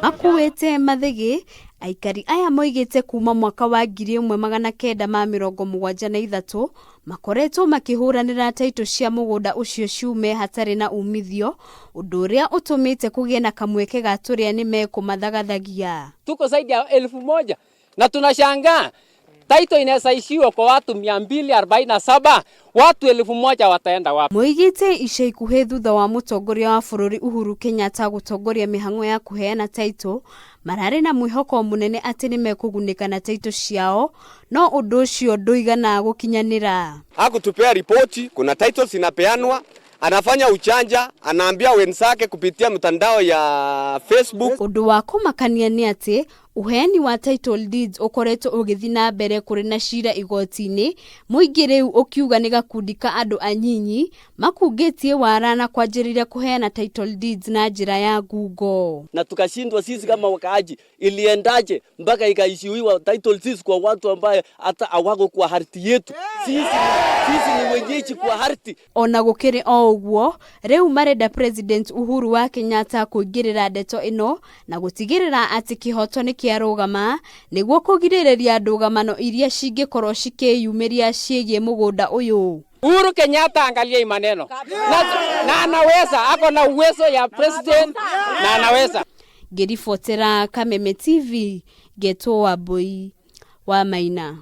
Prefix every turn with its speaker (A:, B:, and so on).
A: Makuwete mathigi aikari aya moigite kuma mwaka wa 1973 makoretwo makihuranira taito cia mugunda ucio ciume hatari na umithio, undu uria utumite kugie na kamweke ga turia ni mekumathagathagia.
B: Tuko zaidi ya 1000 na tunashangaa taito inaweza ishiwa kwa watu 247, watu 1000 wataenda wapi?
A: Moigite ica ikuhe thutha wa mutongoria wa bururi Uhuru Kenyatta gutongoria mihango ya kuheana taito, marari na mwihoko munene ati ni mekugunika na taito ciao, no undu ucio nduigana gukinyanira.
C: Hakutupea ripoti, kuna titles inapeanwa, anafanya uchanja, anaambia wenzake kupitia mtandao ya Facebook.
A: Undu wa kumakania ni ati uheani wa title deeds ukoretwo ugithina mbere kuri na cira igoti-ini, muingi riu ukiuga ni gakundi ka andu anyinyi makungitie warana kwanjirira kuheana title deeds na njira ya ngungo.
D: Na tukashindwa sisi kama wakaaji, iliendaje mpaka ikaishiwa title deeds kwa watu ambao hata hawako kwa ardhi yetu. Sisi ni wenyeji kwa ardhi.
A: Ona gukiri o uguo, riu marenda President Uhuru wa Kenyatta kuingirira ndeto ino na gutigirira ati kihoto ni kiarugama niguo kugirireria ndugamano iria cingikorwo cikiyumiria ciigie mugunda uyu.
B: Uhuru Kenyatta angalia hii maneno. Na anaweza, ako na uwezo ya president na anaweza.
A: Ngiribotera Kameme TV, Geto wa Boy wa Maina.